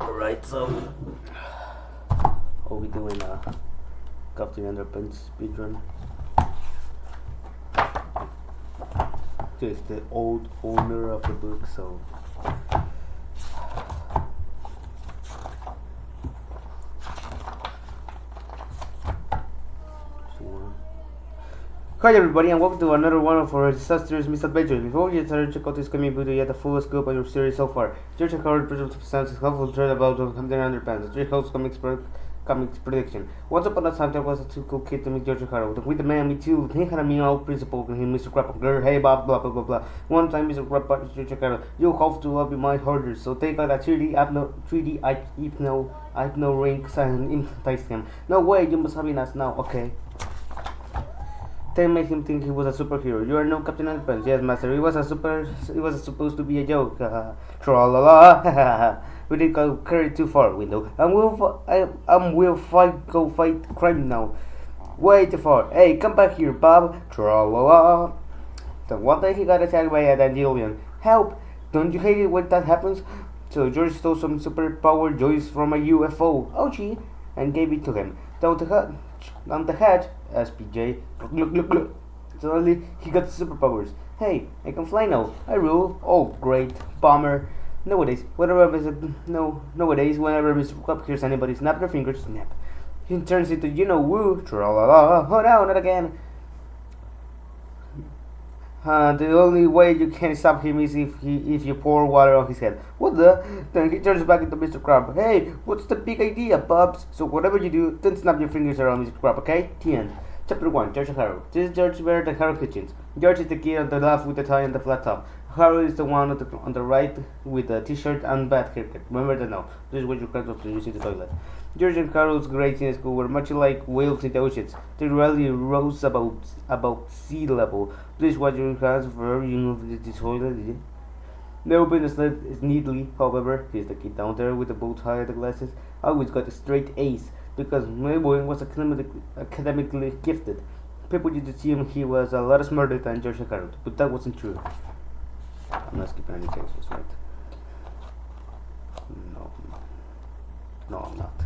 Alright, so I'll be doing a Captain Underpants speedrun. This is the old owner of the book, so hi everybody and welcome to another one of our disastrous misadventures. Before we get started, check out this coming video to get the full scope of your series so far. George Howard presents a helpful thread about Captain Underpants, George Howard's comics prediction. Once upon a time there was a too cool kid to meet George Howard. With the man, me too. He had a mean old principal and him, Mr. Crapper. Hey, blah blah blah blah blah. One time, Mr. Crapper, George Howard, you have to be my hoarder. So take out a 3D hypno ring and hypnotize him. No way, you must have been us now. Okay. They made him think he was a superhero. You are no Captain Underpants. Yes, master. It was supposed to be a joke. Tra-la-la. We did go carry too far, window. And we'll fight crime now. Way too far. Hey, come back here, Bob. Tra-la-la. Then one day he got attacked by a dandelion. Help! Don't you hate it when that happens? So George stole some superpower joys from a UFO. Oh gee, and gave it to him. Down the hatch, SPJ. Look. Suddenly, he got superpowers. Hey, I can fly now. I rule. Oh, great. Bomber. Nowadays, whenever Mr. Club hears anybody snap their fingers, snap. He turns into, woo. Tra-la-la. Oh no, not again. The only way you can stop him is if you pour water on his head. What the? Then he turns back into Mr. Crab. Hey, what's the big idea, Bubs? So whatever you do, don't snap your fingers around Mr. Crab, okay? The end. Chapter 1, George and Harold. This is George Barrett and Harold Hitchens. George is the kid on the left with the tie and the flat top. Harold is the one on the right with the t-shirt and bad haircut. Remember that now. This is what your friends to use in the toilet. George and Harold's grades in school were much like whales in the oceans. They rarely rose about sea level. Please watch your hands for the toilet. They open the slit neatly, however. He's the kid down there with the bow tie and the glasses. Always got a straight A's because my boy was academically gifted. People used to see him he was a lot smarter than George and Harold, but that wasn't true. I'm not skipping any changes, right? No, I'm not.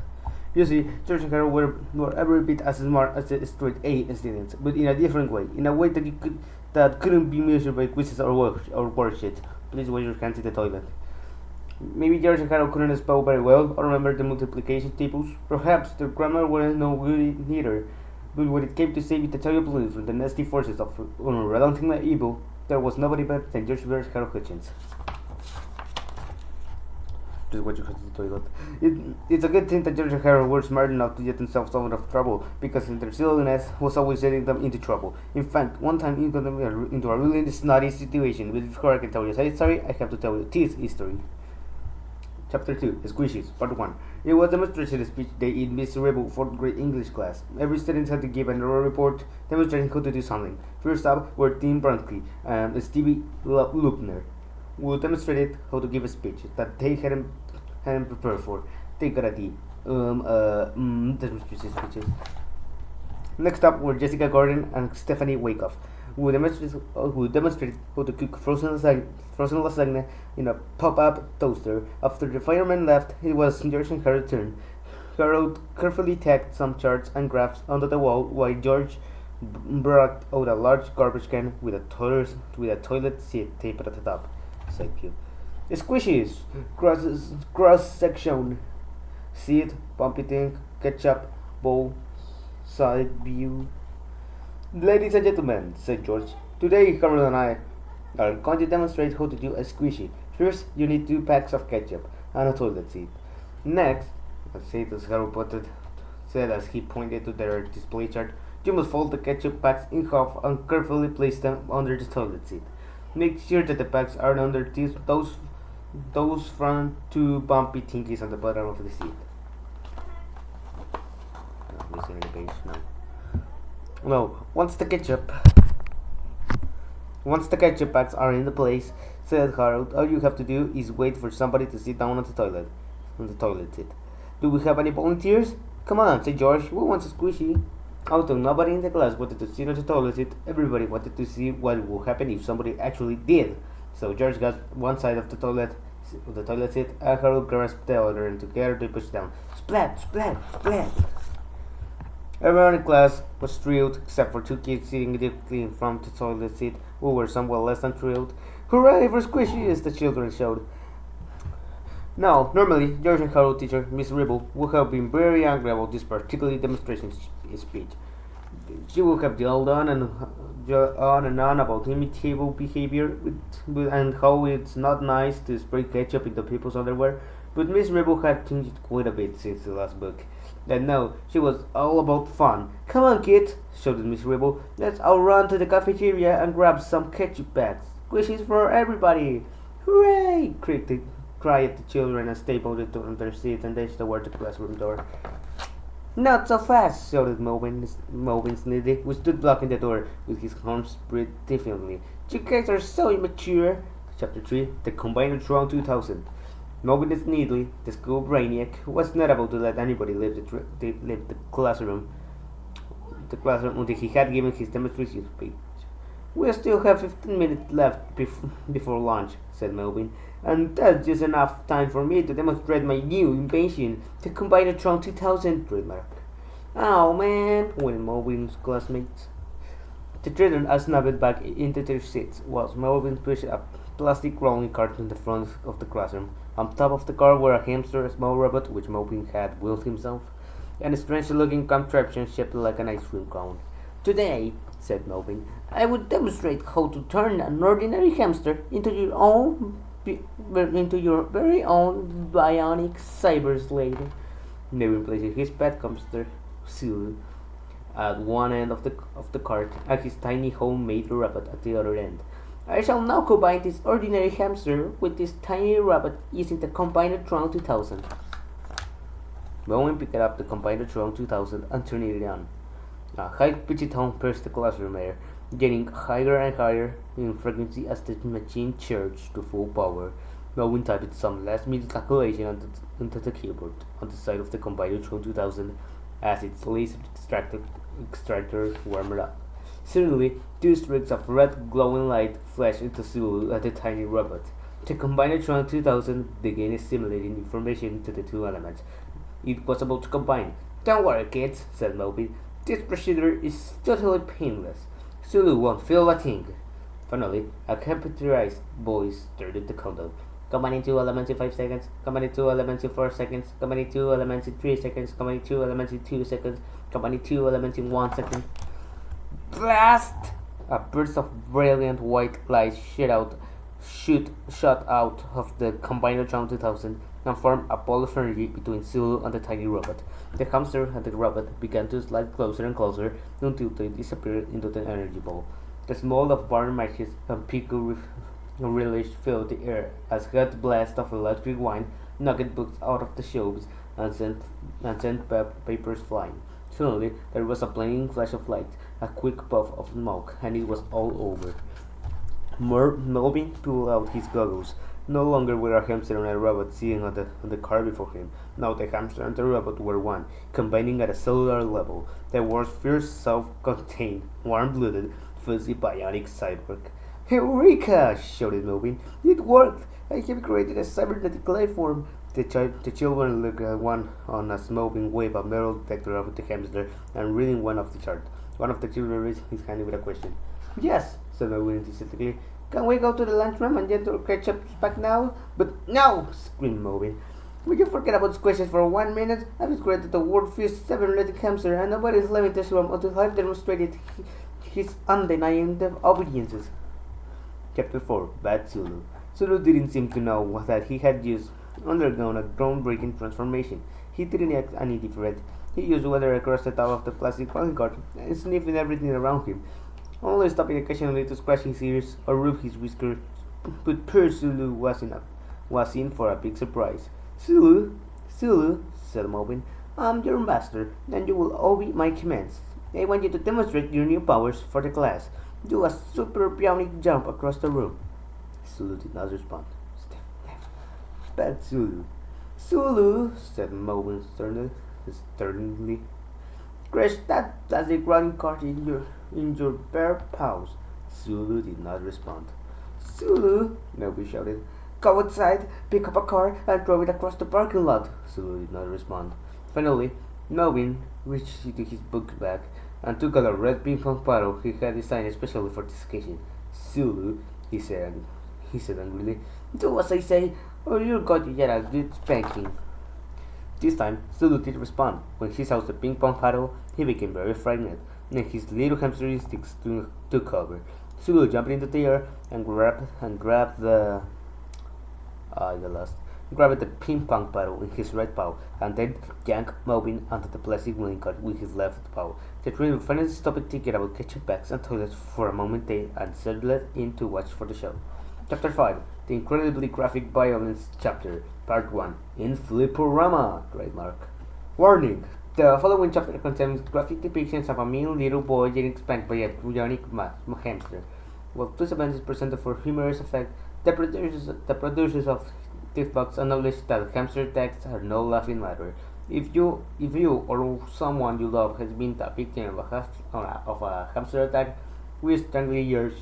You see, George and Harold were every bit as smart as the straight A students, but in a different way, in a way that couldn't be measured by quizzes or worksheets. Please wash your hands in the toilet. Maybe George and Harold couldn't spell very well or remember the multiplication tables. Perhaps their grammar wasn't no good neither. But when it came to saving the terrible police from the nasty forces of unrelenting evil, there was nobody better than George Barrett Harold Hitchens. Just watch your hands in the toilet. It's a good thing that George and Harold were smart enough to get themselves out of trouble, because their silliness was always getting them into trouble. In fact, one time he got them into a really snotty situation, but before I can tell you his story, I have to tell you this history. Chapter 2, Squishies, Part 1. It was a demonstration speech day in Miss Rebel 4th grade English class. Every student had to give an oral report demonstrating how to do something. First up were Tim Brunkley and Stevie Lupner, who demonstrated how to give a speech that they hadn't prepared for. They got a D. Speeches. Next up were Jessica Gordon and Stephanie Wakeoff, who demonstrated how to cook frozen lasagna in a pop-up toaster. After the fireman left, it was George and Harold's turn. Harold carefully tacked some charts and graphs onto the wall, while George brought out a large garbage can with a toilet seat taped at the top. Thank you. Squishies, cross section, seat, bumpy thing, ketchup, bowl, side view. Ladies and gentlemen, said George, today Harold and I are going to demonstrate how to do a squishy. First, you need 2 packs of ketchup and a toilet seat. Next, Harold said as he pointed to their display chart, you must fold the ketchup packs in half and carefully place them under the toilet seat. Make sure that the packs are under those front 2 bumpy thingies on the bottom of the seat. Missing the page now. No, once the ketchup packs are in the place, said Harold, all you have to do is wait for somebody to sit down on the toilet seat. Do we have any volunteers? Come on, said George. Who wants a squishy? Although nobody in the class wanted to sit on the toilet seat, everybody wanted to see what would happen if somebody actually did. So George got one side of the toilet of the toilet seat, and Harold grasped the other, and together they pushed down. Splat! Splat! Splat! Everyone in class was thrilled, except for two kids sitting directly in front of the toilet seat, who were somewhat less than thrilled. Hooray for squishies! The children shouted. Now, normally, George and Harold teacher, Miss Ribble, would have been very angry about this particular demonstration speech. She would have yelled on and on about imitable behavior and how it's not nice to spray ketchup into people's underwear, but Miss Ribble had changed quite a bit since the last book. And now she was all about fun. Come on, kids, shouted Miss Ribble. Let's all run to the cafeteria and grab some ketchup bags. Squishies for everybody! Hooray! Cried the children as they bolted on their seats and dashed toward the classroom door. Not so fast, shouted Melvin Sniddy, who stood blocking the door with his arms spread defiantly. You guys are so immature. Chapter 3, The Combinatron 2000. Melvin Snidley, the school brainiac, was not able to let anybody leave the classroom until he had given his demonstration speech. We still have 15 minutes left before lunch, said Melvin, and that's just enough time for me to demonstrate my new invention, the Combinatron 2000 trademark. Oh man, went Melvin's classmates. The children snapped back into their seats while Melvin pushed a plastic rolling cart in the front of the classroom. On top of the car were a hamster, a small robot which Melvin had built himself, and a strange-looking contraption shaped like an ice cream cone. Today, said Melvin, I would demonstrate how to turn an ordinary hamster into your very own bionic cyber slave. Melvin placed his pet hamster, Sulu, at one end of the cart, and his tiny homemade robot at the other end. I shall now combine this ordinary hamster with this tiny robot using the Combinatron 2000. Melvin picked up the Combinatron 2000 and turned it on. A high-pitched tone pierced the classroom air, getting higher and higher in frequency as the machine charged to full power. Melvin typed some last-minute calculation onto the keyboard on the side of the Combinatron 2000 as its laser extractor warmed up. Suddenly, two streaks of red glowing light flashed into Zulu at the tiny robot. The Combinatron 2000 began assimilating information to the two elements it was about to combine. Don't worry, kids, said Melvin. This procedure is totally painless. Zulu won't feel a thing. Finally, a computerized voice started the countdown. Combining two elements in 5 seconds, combining two elements in 4 seconds, combining two elements in 3 seconds, combining two elements in 2 seconds, combining two elements in 1 second. Blast! A burst of brilliant white light shot out of the Combinatron 2000 and formed a ball of energy between Zulu and the tiny robot. The hamster and the robot began to slide closer and closer until they disappeared into the energy ball. The smell of burnt matches and pickle relish filled the air as hot blast of electric wine knocked books out of the shelves and sent papers flying. Suddenly, there was a blinding flash of light, a quick puff of smoke, and it was all over. Melvin pulled out his goggles. No longer were a hamster and a robot sitting on the car before him. Now the hamster and the robot were one, combining at a cellular level. The world's first self-contained, warm-blooded, fuzzy bionic cyborg. Eureka! Shouted Melvin. It worked! I have created a cybernetic life form. The children looked at one on as Melvin waved a metal detector over the hamster and reading one of the charts. One of the children raised his hand with a question. Yes, said Melvin enthusiastically. Can we go to the lunchroom and get our ketchup back now? But no! Screamed Melvin. Will you forget about squishes for 1 minute? I've created the world's first cybernetic hamster and nobody is leaving this room until I've demonstrated his undenying obediences. Chapter 4, Bad Zulu. Zulu didn't seem to know that he had just undergone a groundbreaking transformation. He didn't act any different. He used water across the top of the plastic calling card and sniffing everything around him, only stopping occasionally to scratch his ears or rub his whiskers. But poor Zulu was in for a big surprise. Zulu, said Melvin, I'm your master, and you will obey my commands. I want you to demonstrate your new powers for the class. Do a super bionic jump across the room. Zulu did not respond. Bad Zulu. Zulu, said Melvin sternly. Crash that plastic running cart in your bare paws. Zulu did not respond. Zulu, Melvin shouted. Go outside, pick up a car, and throw it across the parking lot. Sulu did not respond. Finally, Melvin reached into his book bag and took out a red ping pong paddle he had designed especially for this occasion. Sulu, he said angrily, do as I say, or you're going to get a good spanking. This time, Sulu did respond. When he saw the ping pong paddle, he became very frightened, and his little hamster instincts took over. Sulu jumped into the air and grabbed the grabbed the ping pong paddle in his right paw, and then yanked Melvin onto the plastic wooden cart with his left paw. The trio finally stopped thinking about ketchup bags and toilets for a moment and settled in to watch for the show. Chapter 5: The Incredibly Graphic Violence Chapter, Part 1, in Flipperama, trademark. Warning! The following chapter contains graphic depictions of a mean little boy getting spanked by a bionic hamster. While this event is presented for humorous effect, the producers of this box acknowledge that hamster attacks are no laughing matter. If you or someone you love has been the victim of a hamster attack, we strongly urge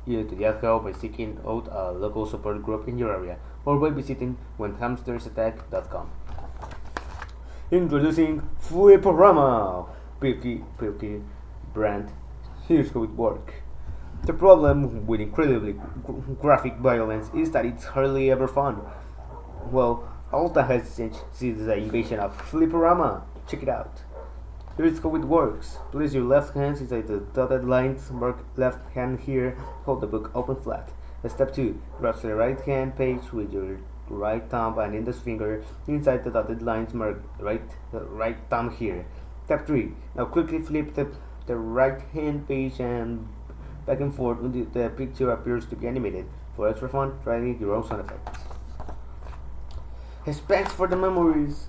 you to get help by seeking out a local support group in your area or by visiting whenhamstersattack.com. Introducing Flipperama, Pilky brand. Here's how it works. The problem with incredibly graphic violence is that it's hardly ever fun. Well, all that has changed since the invasion of Flipperama. Check it out. Here's how it works. Place your left hand inside the dotted lines, mark left hand here, hold the book open flat. Step 2. Grab the right hand page with your right thumb and index finger inside the dotted lines, mark right thumb here. Step 3. Now quickly flip the right hand page and back and forth until the picture appears to be animated. For extra fun, try your own sound effects. Spanks for the memories.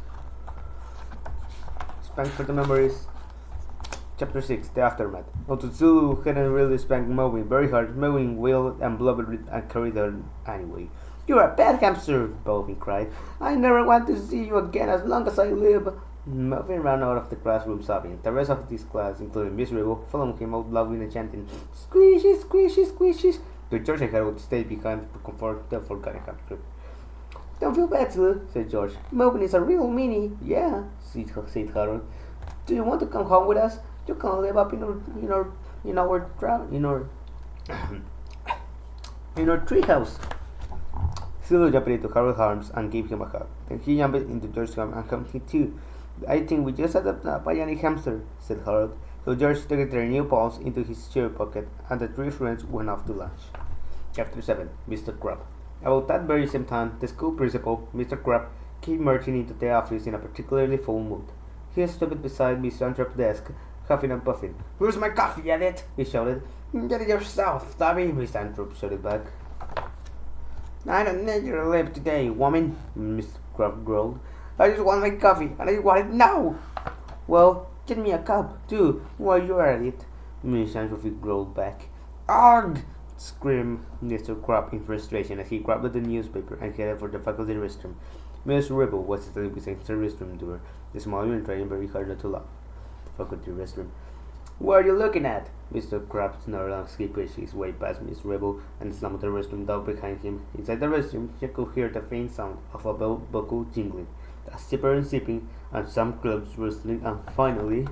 Chapter 6, The Aftermath. Although Zulu hadn't really spanked Melvin very hard, Melvin wailed and blubbered and carried on anyway. You're a bad hamster, Melvin cried. I never want to see you again as long as I live. Melvin ran out of the classroom sobbing. The rest of this class, including Miss Rebel, followed him out loudly and chanting, Squishy, squishy, squishy. But George and Harold stayed behind to comfort the forgotten hamster. Don't feel bad, Sue, said George. Melvin is a real meanie. Yeah, said Harold. Do you want to come home with us? You can live up in our treehouse. Sue jumped into Harold's arms and gave him a hug. Then he jumped into George's arms and hugged him too. I think we just adopted a bionic hamster, said Harold. So George took their new paws into his shirt pocket, and the three friends went off to lunch. Chapter 7, Mr. Crab. About that very same time, the school principal, Mr. Crab, came marching into the office in a particularly full mood. He stood beside Miss Antrop's desk, huffing and puffing. Where's my coffee, Edith? He shouted. Get it yourself, Tommy, Miss Anthrop shouted back. I don't need your lip today, woman, Miss Crab growled. I just want my coffee, and I want it now. Well, get me a cup, too, while you're at it, Miss Anthrop growled back. Ugh! Screamed Mr. Crab in frustration as he grabbed the newspaper and headed for the faculty restroom. Miss Rebel was still beside the restroom door, smiling and trying very hard not to laugh. The faculty restroom. What are you looking at? Mr. Crab snarled and skipped his way past Miss Rebel and slammed the restroom door behind him. Inside the restroom, he could hear the faint sound of a bell buckle jingling, a zipper and zipping, and some clubs rustling, and finally,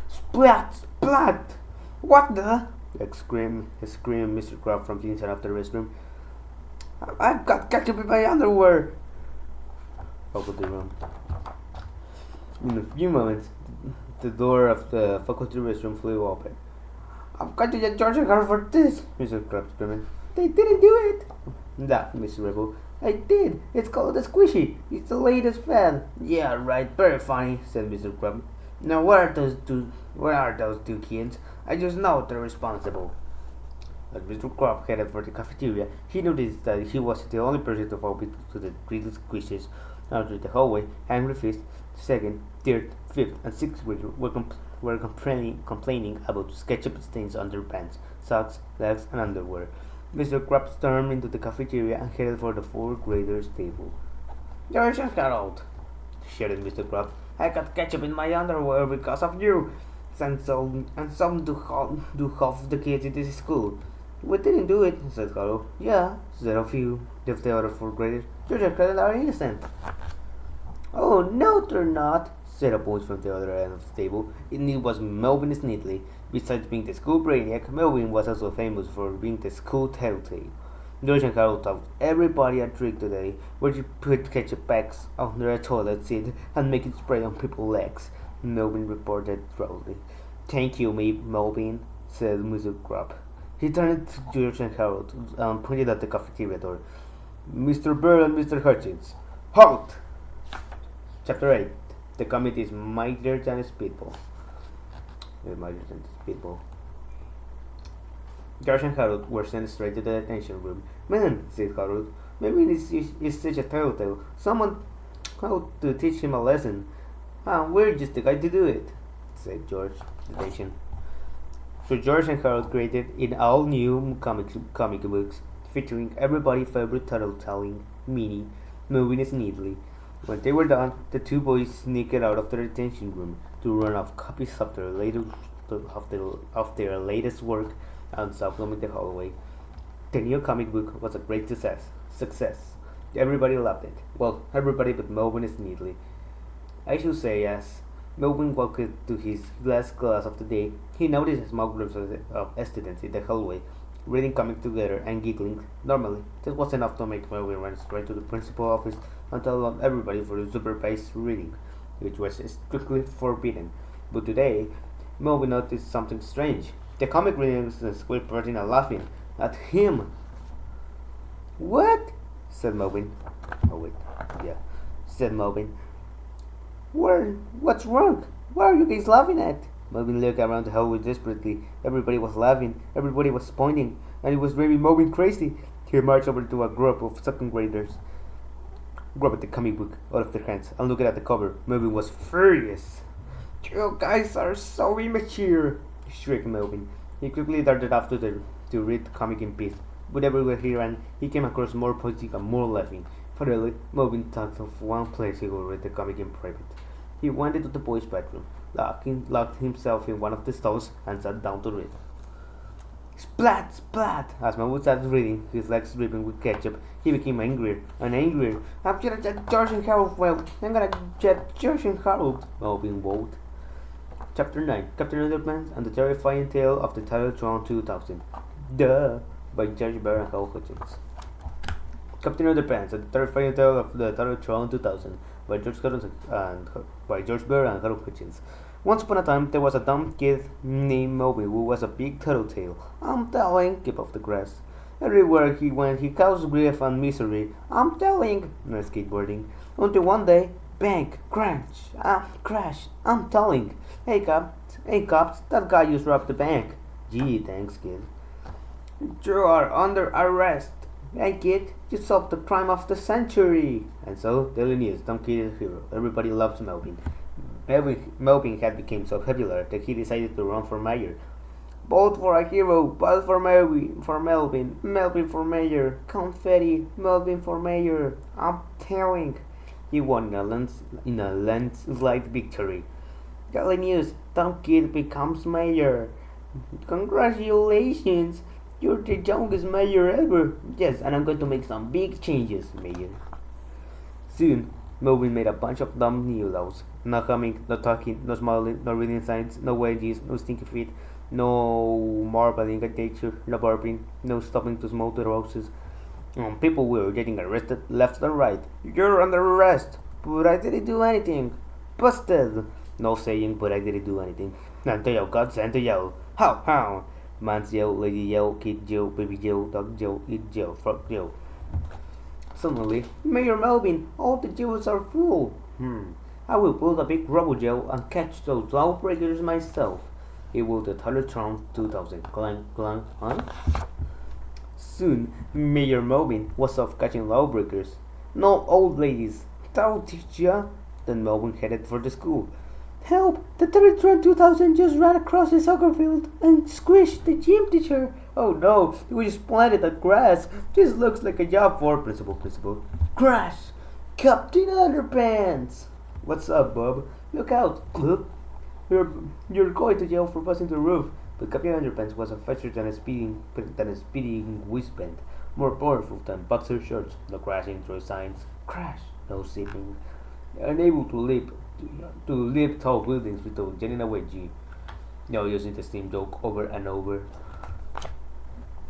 Splat! Splat! What the? Screamed Mr. Crab from the inside of the restroom. I've got ketchup in my underwear! Faculty room. In a few moments, the door of the faculty restroom flew open. I've got to get George and Harold for this, Mr. Crab screamed. They didn't do it! Laughed Miss Rebel. I did! It's called a squishy! It's the latest fad! Yeah, right, very funny, said Mr. Crab. Now where are those two kids? I just know they're responsible. As Mr. Crab headed for the cafeteria, he noticed that he was the only person to fall to the three squishes out of the hallway. Angry Fist, second, third, fifth, and sixth grader were complaining about ketchup stains on their pants, socks, legs, and underwear. Mr. Crab stormed into the cafeteria and headed for the fourth graders' table. George and Harold, shouted Mr. Crab. I got ketchup in my underwear because of you, and some do half the kids in this school. We didn't do it, said Carlo. Yeah, said a few of the other fourth graders. George and Carlo are innocent. Oh, no, they're not, said a voice from the other end of the table. It was Melvin Sneedley. Besides being the school brainiac, Melvin was also famous for being the school tattletale. George and Carol taught everybody a trick today, where you put ketchup packs under a toilet seat and make it spray on people's legs. Melvin reported proudly. Thank you, Melvin, said Mr. Grubb. He turned to George and Harold and pointed at the cafeteria door. Mr. Bird and Mr. Hutchins, halt! Chapter 8. The comet is mightier than a speedball. George and Harold were sent straight to the detention room. Man, said Harold, maybe is such a telltale. Someone how to teach him a lesson. We're just the guy to do it, said George. Detention. So George and Harold created in all new comic books, featuring everybody's favorite turtle-telling, Minnie, moving neatly. When they were done, the two boys sneaked out of the detention room to run off copies of their latest work and supplement the hallway. The new comic book was a great success. Everybody loved it. Well, everybody but Melvin Sneedley. I should say, as Melvin walked to his last class of the day, he noticed small groups of students in the hallway, reading comics together and giggling. Normally, this was enough to make Melvin run straight to the principal's office and tell everybody for the supervised reading, which was strictly forbidden. But today, Melvin noticed something strange. The comic readers were pointing and laughing at him. What? Said Melvin. Oh wait, yeah, said Melvin. What's wrong? What are you guys laughing at? Melvin looked around the hallway desperately. Everybody was laughing, everybody was pointing, and it was driving Melvin crazy. He marched over to a group of second graders, grabbed the comic book out of their hands, and looked at the cover. Melvin was furious. You guys are so immature, shrieked Melvin. He quickly darted off to read the comic in peace. But everywhere he ran, he came across more pointing and more laughing. Finally, Melvin thought of one place he would read the comic in private. He went into the boys' bedroom, locked himself in one of the stalls, and sat down to read. Splat! Splat! As Melvin started reading, his legs dripping with ketchup, he became angrier and angrier. I'm gonna get George and Harold. Well, I'm gonna get George and Harold, Melvin vowed. Chapter 9. Captain Underpants and the Terrifying Tale of the Tattletron 2000. Duh! By George Bear and Hal Hutchins. Captain Underpants and the Terrifying Tale of the Tattletron 2000 by George Bear and Hal Hutchins. Once upon a time, there was a dumb kid named Melvin who was a big tattletale. I'm telling, keep off the grass. Everywhere he went, he caused grief and misery. I'm telling, no skateboarding. Until one day, bang, crash, I'm telling. Hey cops, that guy just robbed the bank. Gee, thanks, kid. You are under arrest. Hey kid, you solved the crime of the century. And so, daily news, dumb kid is a hero. Everybody loves Melvin. Melvin had become so popular that he decided to run for mayor. Vote for a hero, vote for Melvin for mayor, confetti, Melvin for mayor. I'm telling. He won in a landslide victory. Daily news, dumb kid becomes mayor. Congratulations, you're the youngest mayor ever. Yes, and I'm going to make some big changes, mayor. Soon, Melvin made a bunch of dumb new laws. No humming, no talking, no smiling, no reading signs, no wedges, no stinky feet, no marveling at nature, no burping, no stopping to smoke the roses. People were getting arrested left and right. You're under arrest, but I didn't do anything. Busted. No saying, but I didn't do anything. Santa yell, God Santa yell. How? Man's yell, lady yell, kid yell, baby yell, dog yell, eat yell, frog yell. Suddenly, Mayor Melvin, all the jails are full. I will build a big rubble jail and catch those lawbreakers myself. It will the Tattletron 2000. Clang, clang, huh? Soon, Mayor Melvin was off catching lawbreakers. No old ladies. That'll teach ya. Then Melvin headed for the school. Help! The Tattletron 2000 just ran across the soccer field and squished the gym teacher. Oh no, we just planted the grass. This looks like a job for principal. Crash! Captain Underpants! What's up, Bob? Look out! You're going to jail for busting the roof. But Captain Underpants was faster than a speeding whizband, more powerful than boxer shorts, no crashing through signs, crash, no zipping, unable to leap tall buildings without getting away. G. No using the same joke over and over.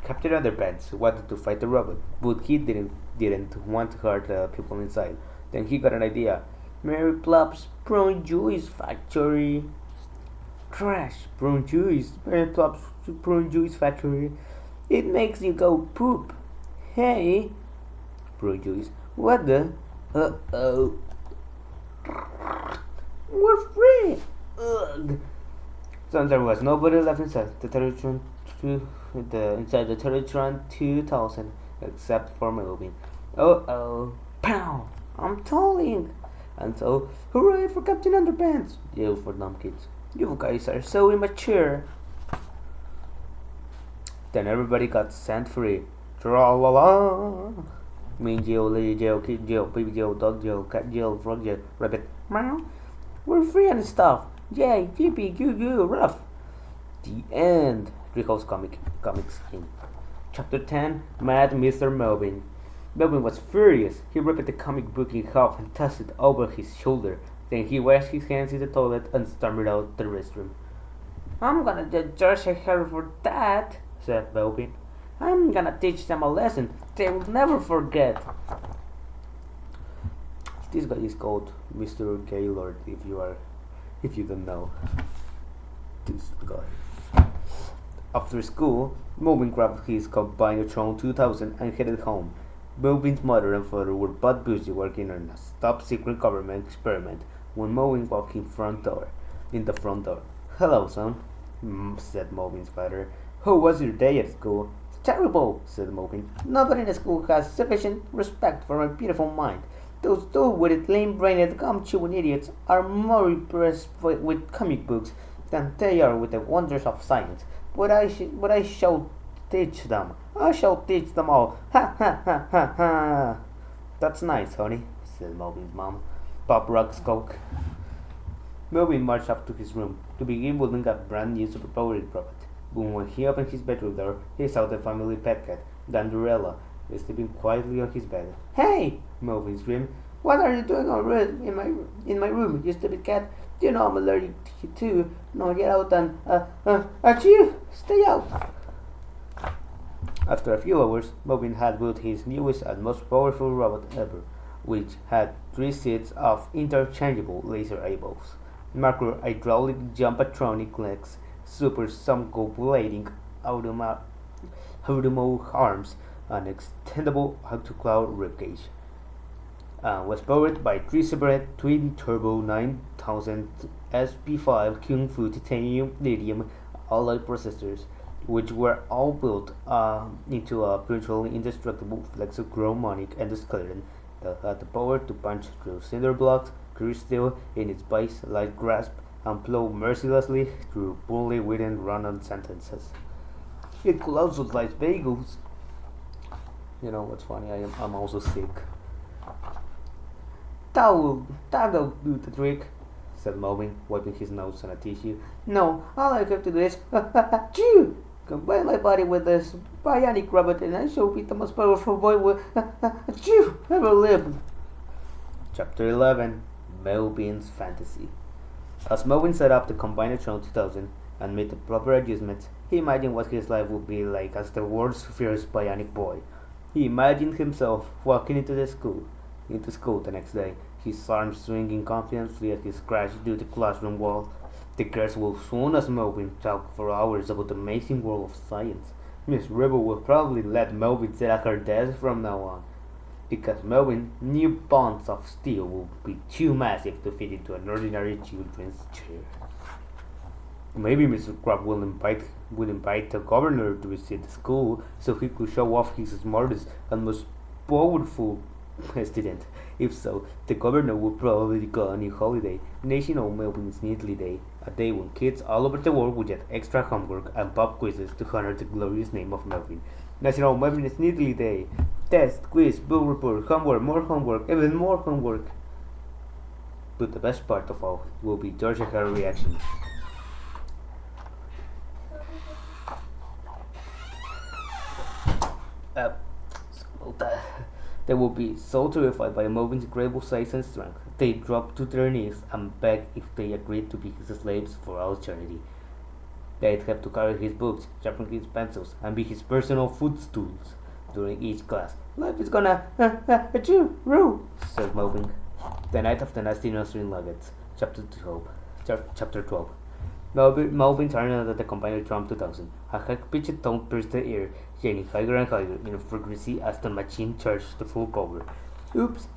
Captain Underpants wanted to fight the robot, but he didn't want to hurt the people inside. Then he got an idea. Mary Plop's prawn juice factory. Trash prawn juice. Mary Plop's prawn juice factory. It makes you go poop. Hey, prawn juice. What the? Uh-oh. We're free. Ugh. So there was nobody left inside the Terratron inside the Terratron 2000 except for Melvin. Oh, pow! I'm tolling! And so, hooray for Captain Underpants! Yelled for dumb kids. You guys are so immature. Then everybody got sent free. Tra-la-la! Mean jail, lady jail, kid jail, baby jail, dog jail, cat jail, frog jail, rabbit. Meow. We're free and stuff. Yay, yippee, goo, rough. The end. Rico's comics in Chapter 10. Mad Mr. Melvin. Melvin was furious. He ripped the comic book in half and tossed it over his shoulder. Then he washed his hands in the toilet and stormed out the restroom. I'm gonna judge her for that, said Melvin. I'm gonna teach them a lesson they will never forget. This guy is called Mr. Gaylord if you don't know. This guy. After school, Melvin grabbed his Combinatron 2000 and headed home. Melvin's mother and father were both busy working on a top-secret government experiment when Melvin walked in the front door. Hello, son, said Melvin's father. How was your day at school? Terrible, said Melvin. Nobody in the school has sufficient respect for my beautiful mind. Those dull-witted, lame-brained, gum-chewing idiots are more impressed with comic books than they are with the wonders of science. But I shall teach them. I shall teach them all. Ha ha ha ha ha. That's nice, honey, said Melvin's mom. Pop Rock's coke. Melvin marched up to his room to begin building a brand new superpowered robot. But when he opened his bedroom door, he saw the family pet cat, Dandurella, sleeping quietly on his bed. Hey! Melvin screamed. What are you doing in my room, you stupid cat? You know I'm allergic to you too. No, get out and achoo! Stay out! After a few hours, Melvin had built his newest and most powerful robot ever, which had 3 sets of interchangeable laser eyeballs, macro hydraulic jumpatronic legs, super sumco-blading automo arms, and extendable octocloud ribcage. Was powered by 3 separate twin-turbo 9000 SP5 Kung Fu titanium lithium alloy processors, which were all built into a virtually indestructible flexochromonic endoskeleton that had the power to punch through cinder blocks, crush steel in its vice-like grasp, and plow mercilessly through poorly written run-on sentences. It could also slice bagels. You know what's funny? I'm also sick. That'll do the trick, said Melvin, wiping his nose on a tissue. No, all I have to do is Achoo! Combine my body with this bionic robot and I shall be the most powerful boy Achoo! Ever lived. Chapter 11. Melvin's Fantasy. As Melvin set up the Combinatron 2000 and made the proper adjustments, he imagined what his life would be like as the world's first bionic boy. He imagined himself walking into school the next day, his arms swinging confidently as he scratched through the classroom wall. The girls will soon as Melvin talk for hours about the amazing world of science. Miss Rebel will probably let Melvin sit at her desk from now on, because Melvin's new bonds of steel will be too massive to fit into an ordinary children's chair. Maybe Mr. Crab will invite the governor to visit the school so he could show off his smartest and most powerful student. If so, the governor would probably go on a holiday, National Melvin's Needly Day, a day when kids all over the world would get extra homework and pop quizzes to honor the glorious name of Melvin. National Melvin's Needly Day. Test, quiz, book report, homework, more homework, even more homework. But the best part of all will be George and her reaction. Uh, so they would be so terrified by Melvin's incredible size and strength, they dropped to their knees and begged if they agreed to be his slaves for all eternity. They'd have to carry his books, sharpen his pencils, and be his personal footstools during each class. Life is gonna achoo, roo, said Melvin. The Night of the Nasty Nursery Nuggets, Chapter 12. Melvin turned at the combiner drum 2000. A high-pitched tone pierced the air, getting higher and higher in frequency as the machine charged to full power. Oops,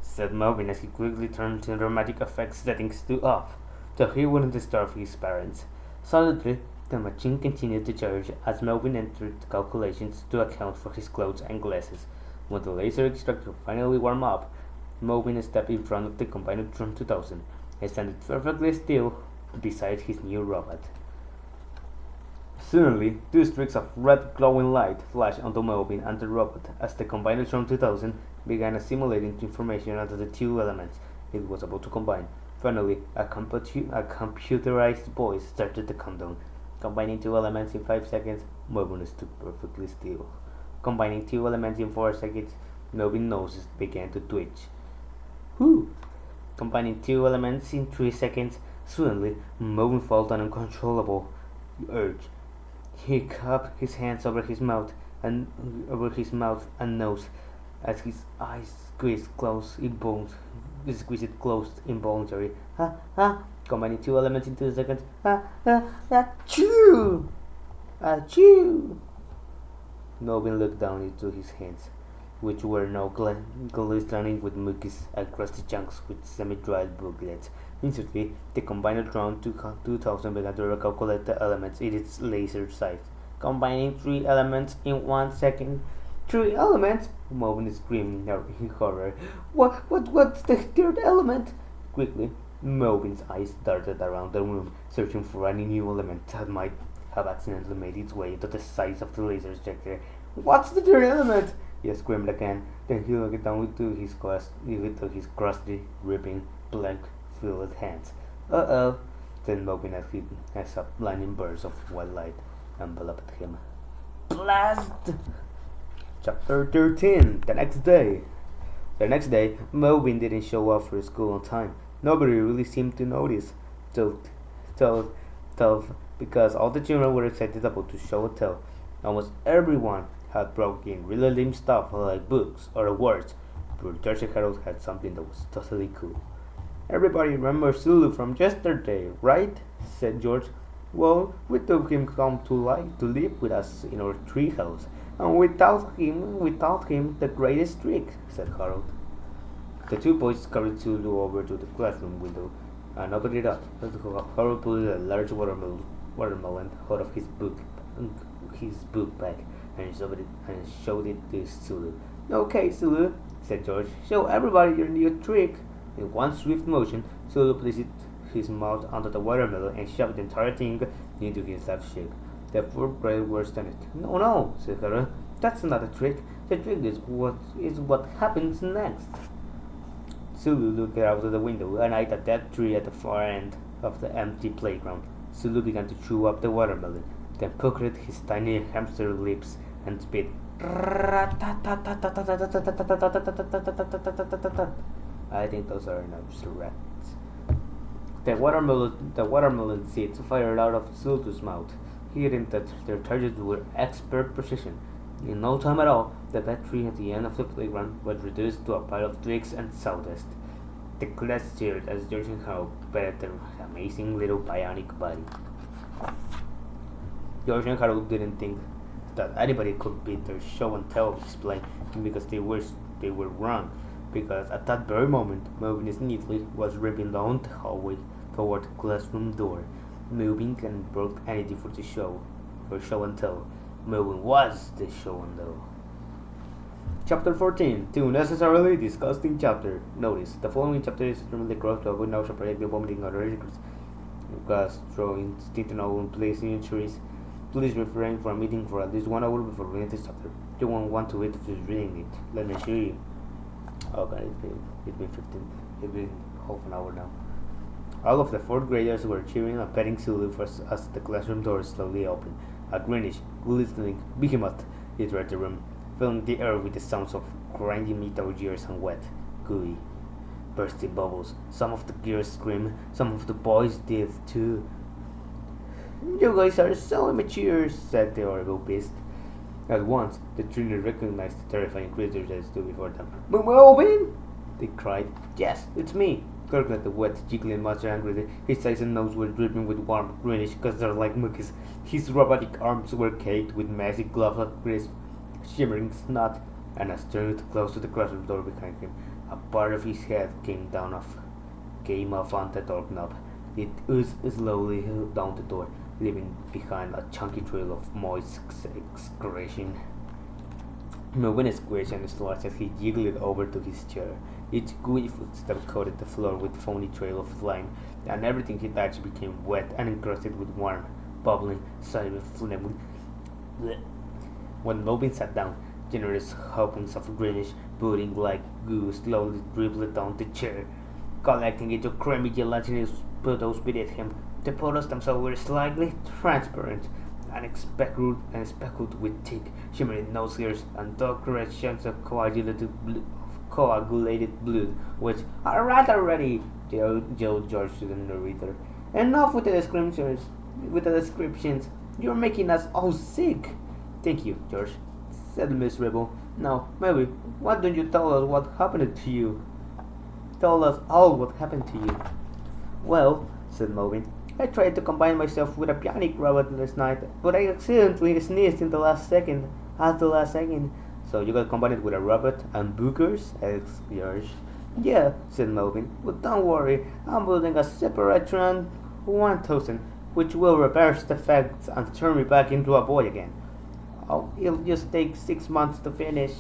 said Melvin as he quickly turned the dramatic effects settings to off, so he wouldn't disturb his parents. Suddenly, the machine continued to charge as Melvin entered the calculations to account for his clothes and glasses. When the laser extractor finally warmed up, Melvin stepped in front of the combiner drum 2000 and stood perfectly still beside his new robot. Suddenly, two streaks of red glowing light flashed onto Melvin and the robot as the combiner drum 2000 began assimilating information onto the two elements it was about to combine. Finally, a computerized voice started the countdown. Combining two elements in 5 seconds, Melvin stood perfectly still. Combining two elements in 4 seconds, Melvin's nose began to twitch. Whew! Combining two elements in 3 seconds, suddenly Melvin felt an uncontrollable urge. He cupped his hands over his mouth and nose as his eyes squeezed closed involuntarily. Combining two elements in 2 seconds. Achoo! Achoo! Melvin looked down into his hands, which were now glistening with mucus and crusty chunks with semi-dried booklets. Instantly, the combiner drum 2000 began to recalculate the elements in its laser sights. Combining 3 elements in 1 second. 3 elements? Melvin screamed in horror. What's the third element? Quickly, Melvin's eyes darted around the room, searching for any new element that might have accidentally made its way to the sides of the laser ejector. What's the third element? He screamed again. Then he looked down into his crusty, ripping, blank-filled hands. Uh-oh, said Melvin as a blinding burst of white light enveloped him. Blast! Chapter 13. The next day. The next day, Melvin didn't show up for school on time. Nobody really seemed to notice, because all the children were excited about the show and tell. Almost everyone had brought in really lame stuff like books or awards, but George and Harold had something that was totally cool. Everybody remembers Zulu from yesterday, right? Said George. Well, we took him home to live with us in our treehouse, and we taught him the greatest trick, said Harold. The two boys carried Zulu over to the classroom window and opened it up. Harold pulled a large watermelon out of his book bag and showed it to Zulu. Okay, Zulu, said George, show everybody your new trick. In one swift motion, Zulu placed his mouth under the watermelon and shoved the entire thing into his left cheek. The 4th grade were stunned. No, said Harold. That's not a trick. The trick is what happens next. Zulu looked out of the window and eyed a dead tree at the far end of the empty playground. Zulu began to chew up the watermelon, then puckered his tiny hamster lips and spit. I think those are enough rats. The watermelon seeds fired out of Zulu's mouth, hitting their targets with expert precision. In no time at all, the dead tree at the end of the playground was reduced to a pile of twigs and sawdust. The class cheered as George and Harold petted their amazing little bionic body. George and Harold didn't think that anybody could beat their show and tell display because they were wrong. Because at that very moment, Melvin neatly was ripping down the hallway toward the classroom door, moving and broke anything for show and tell. Melvin was the show and tell. Chapter 14. Too necessarily disgusting chapter. Notice, the following chapter is extremely gross to avoid nausea, projectile vomiting, or gastrointestinal injuries. Please refrain from eating for at least 1 hour before reading this chapter. You won't want to eat just reading it. Let me show you. Okay, it's been half an hour now. All of the 4th graders were cheering and petting Zulu as the classroom doors slowly opened. A greenish, glistening behemoth entered the room. filling the air with the sounds of grinding metal gears and wet, gooey, bursting bubbles. Some of the gears screamed, some of the boys did too. "You guys are so immature," said the horrible beast. At once, the trainer recognized the terrifying creature that stood before them. "Melvin!" they cried. "Yes, it's me!" Kirk let the wet, jiggling monster angrily. His eyes and nose were dripping with warm, greenish gutter like mucus. His robotic arms were caked with massive gloves of crisp, shimmering snot, and as turned close to the classroom door behind him, a part of his head came off on the door knob. It oozed slowly down the door, leaving behind a chunky trail of moist excretion. Melvin squeezed and slashed as he jiggled over to his chair. Each gooey footstep coated the floor with foamy trail of slime, and everything he touched became wet and encrusted with warm, bubbling, slimy phlegm. When Melvin sat down, generous helpings of greenish pudding-like goo slowly dribbled down the chair, collecting into creamy gelatinous puddles beneath him. The puddles themselves were slightly transparent and speckled with thick, shimmering nose hairs and dark red chunks of coagulated blood, which are right already, yelled George to the narrator. "Enough with the descriptions. You're making us all sick." "Thank you, George," said Miss Ribble. "Now, maybe, why don't you tell us what happened to you? Tell us all what happened to you." "Well," said Melvin, "I tried to combine myself with a bionic robot last night, but I accidentally sneezed at the last second. "So you got combined with a robot and boogers?" asked George. "Yeah," said Melvin, "but don't worry, I'm building a Separatron 1000, which will reverse the effects and turn me back into a boy again. Oh, it'll just take 6 months to finish."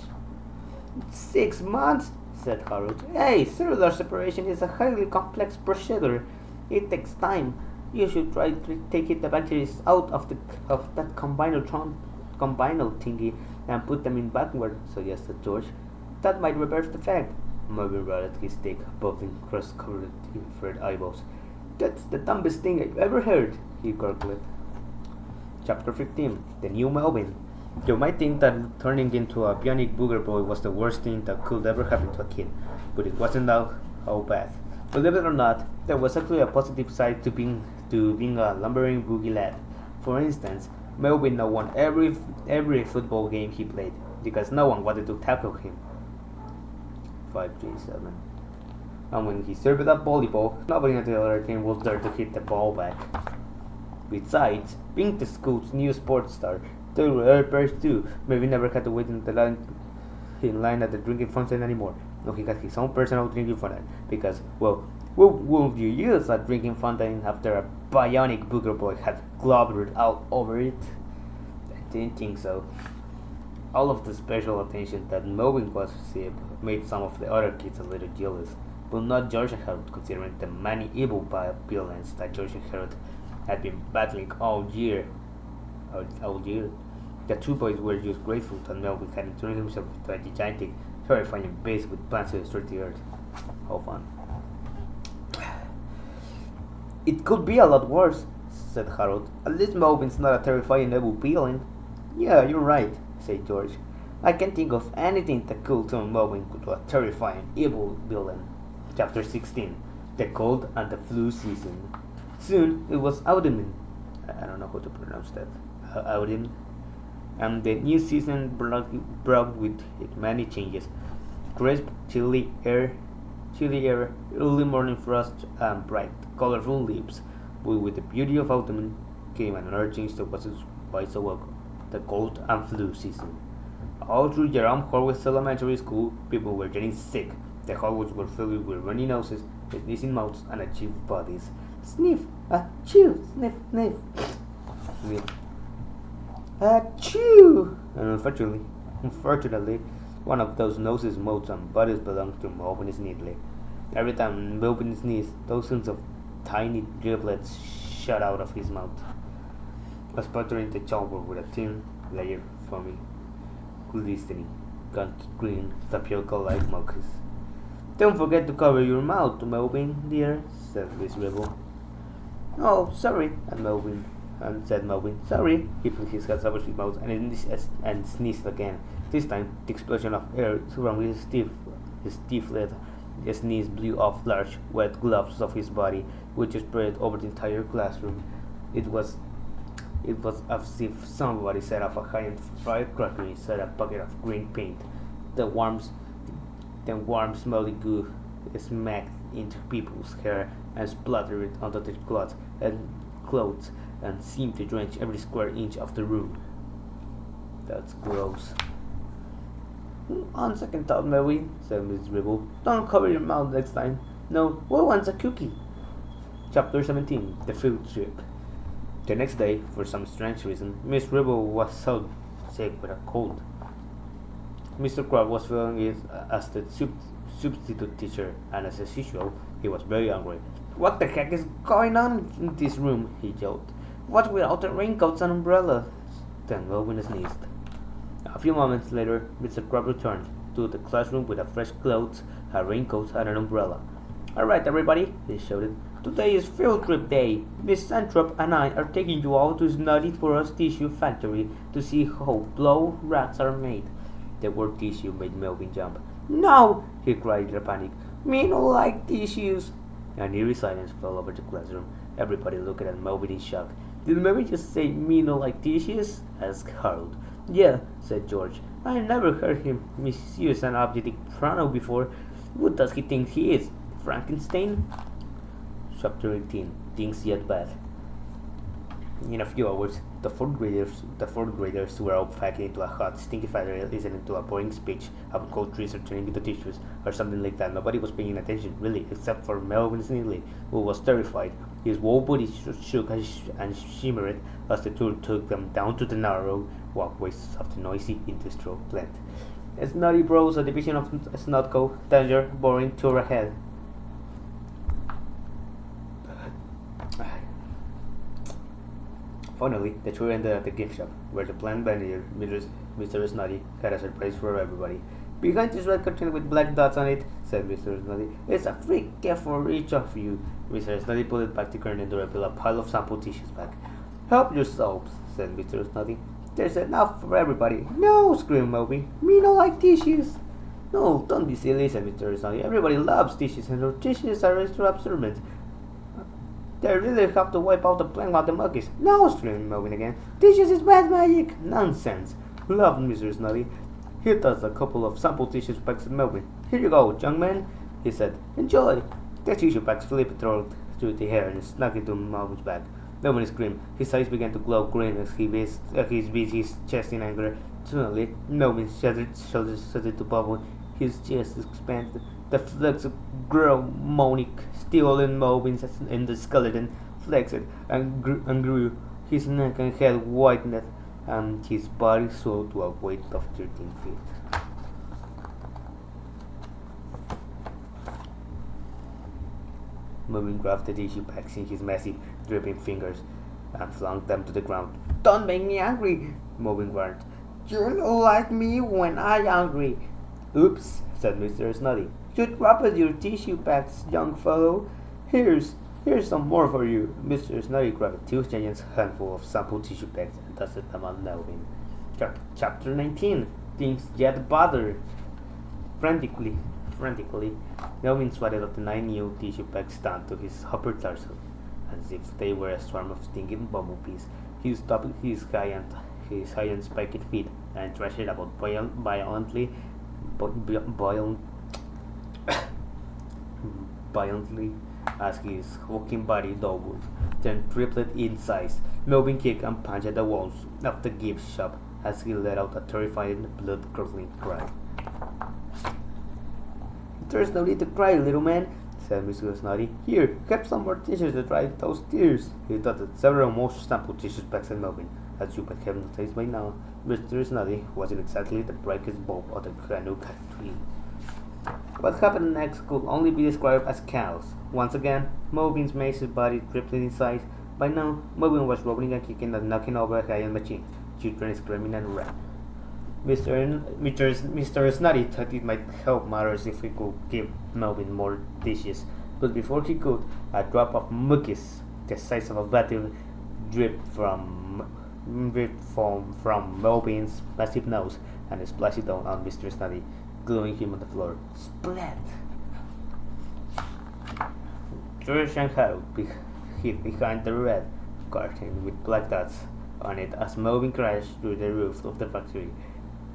"6 months?" said Harold. "Hey, cellular separation is a highly complex procedure. It takes time. You should try to take the bacteria out of that combinal thingy and put them in backward," suggested George. "That might reverse the effect." Melvin rattled his thick, bubbling, crust-covered, infrared eyeballs. "That's the dumbest thing I've ever heard," he gurgled. Chapter 15. The New Melvin. You might think that turning into a bionic booger boy was the worst thing that could ever happen to a kid, but it wasn't all bad. Believe it or not, there was actually a positive side to being a lumbering boogie lad. For instance, Melvin now won every football game he played because no one wanted to tackle him. 537. And when he served up volleyball, nobody on the other team was there to hit the ball back. Besides, being the school's new sports star, there were other pairs too. Melvin never had to wait in line at the drinking fountain anymore. No, he got his own personal drinking fountain because, well, what would you use a drinking fountain after a bionic booger boy had globbered all over it? I didn't think so. All of the special attention that Melvin was received made some of the other kids a little jealous, but not George and Harold, considering the many evil villains that George and Harold had been battling all year. The two boys were just grateful that Melvin had turned himself into a gigantic, terrifying beast with plans to destroy the earth. How fun. "It could be a lot worse," said Harold. "At least Melvin's not a terrifying evil villain." "Yeah, you're right," said George. "I can't think of anything that could turn Melvin into a terrifying evil villain." Chapter 16. The Cold and the Flu Season. Soon it was autumn. I don't know how to pronounce that. Autumn. And the new season brought with it many changes. Crisp, chilly air, early morning frost, and bright, colorful leaves. But with the beauty of autumn came another change that wasn't quite so welcome: the cold and flu season. All through Jerome Horwitz Elementary School, people were getting sick. The hallways were filled with runny noses, sneezing mouths, and chilled bodies. Sniff, achoo, sniff, sniff, sniff, achoo. And unfortunately, one of those noses, mouths, and bodies belonged to Melvin Sneedley. Every time Melvin sneezed, dozens of tiny driblets shot out of his mouth, sputtering the chalkboard with a thin layer of foamy, glistening, gunky green, tapioca-like mucus. "Don't forget to cover your mouth, Melvin, dear," said Miss Ribble. "Oh, sorry," said Melvin. "Sorry." He put his hands over his mouth and sneezed again, This time, the explosion of air surrounding his stifled sneeze blew off large, wet globs of his body, which spread over the entire classroom. It was it was as if somebody set off a giant firecracker inside a bucket of green paint. The warm, the warm smelly goo smacked into people's hair and splattered onto their clothes and seemed to drench every square inch of the room. That's gross. On second thought, Mary, said Miss Ribble, don't cover your mouth next time. No, who wants a cookie? Chapter 17, The Field Trip. The next day, for some strange reason, Miss Ribble was so sick with a cold. Mr. Crab was filling it as the substitute teacher, and as usual, he was very angry. What the heck is going on in this room? He yelled. What's with all the raincoats and umbrellas? Then Melvin sneezed. A few moments later, Mr. Crab returned to the classroom with a fresh clothes, a raincoat, and an umbrella. All right, everybody, he shouted. Today is field trip day. Miss Santhrop and I are taking you all to Snotty Porous Tissue Factory to see how blow rats are made. The word tissue made Melvin jump. No! He cried in a panic. Me no like tissues. An eerie silence fell over the classroom. Everybody looked at Melvin in shock. Did Melvin just say me no like tissues? Asked Harold. Yeah, said George. I never heard him misuse an objective pronoun before. What does he think he is? Frankenstein? Chapter 18. Things Yet Bad. In a few hours, the fourth graders were all packing into a hot, stinky factory listening to a boring speech about cold trees or turning into tissues or something like that. Nobody was paying attention, really, except for Melvin Sneedley, who was terrified. His whole body shook and shimmered as the tour took them down to the narrow walkways of the noisy industrial plant. Snotty Bros, a division of Snotco, danger, boring tour ahead. Finally, the tour ended at the gift shop, where the plant manager, Mr. Snotty, had a surprise for everybody. Behind this red curtain with black dots on it, said Mr. Snotty, it's a free gift for each of you. Mr. Snotty pulled back the curtain to reveal a pile of sample tissues back. Help yourselves, said Mr. Snotty. There's enough for everybody. No, screamed Moby. Me don't like tissues. No, don't be silly, said Mr. Snotty. Everybody loves tissues, and our tissues are extra absorbent. They really have to wipe out the plant while the mug is. No, screamed Melvin again. Tissues is bad magic. Nonsense, laughed Mr. Snotty. He tossed a couple of sample tissue packs at Melvin. Here you go, young man, he said. Enjoy. The tissue packs flipped through the air and snuck into Melvin's bag. Melvin screamed. His eyes began to glow green as he beat his chest in anger. Suddenly, Melvin's shoulders started to bubble. His chest expanded. The flakes grew monic, still in Melvin's in the skeleton, flexed and grew. His neck and head whitened, and his body swelled to a weight of 13 feet. Melvin grabbed the tissue packs in his massive, dripping fingers and flung them to the ground. Don't make me angry, Melvin warned. You don't like me when I'm angry. Oops, said Mr. Snotty. You dropped your tissue packs, young fellow. Here's some more for you. Mr. Snotty grabbed 2 giant handfuls of sample tissue packs and tossed them on Melvin. Chapter 19. Things Yet Bother. Frantically, Melvin swatted up the 9 new tissue packs down to his upper torso, as if they were a swarm of stinging bumblebees. He stopped his giant spiked feet and thrashed about violently as his hulking body doubled, then tripled in size. Melvin kicked and punched the walls of the gift shop as he let out a terrifying, blood-curdling cry. There's no need to cry, little man, said Mr. Snotty. Here, have some more tissues to dry those tears. He dotted several more sample tissues packs at Melvin. As you might have noticed by now, Mr. Snotty wasn't exactly the brightest bulb of the Hanukkah tree. What happened next could only be described as chaos. Once again, Melvin's massive body tripled in size. By now, Melvin was rolling and kicking and knocking over a giant machine. Children screaming and ran. Mr. Snotty thought it might help matters if he could give Melvin more dishes, but before he could, a drop of mucus, the size of a bottle, dripped from Melvin's massive nose. and splashed it down on Mr. Snotty, gluing him on the floor. Splat! George and Harold hid behind the red curtain with black dots on it as Melvin crashed through the roof of the factory.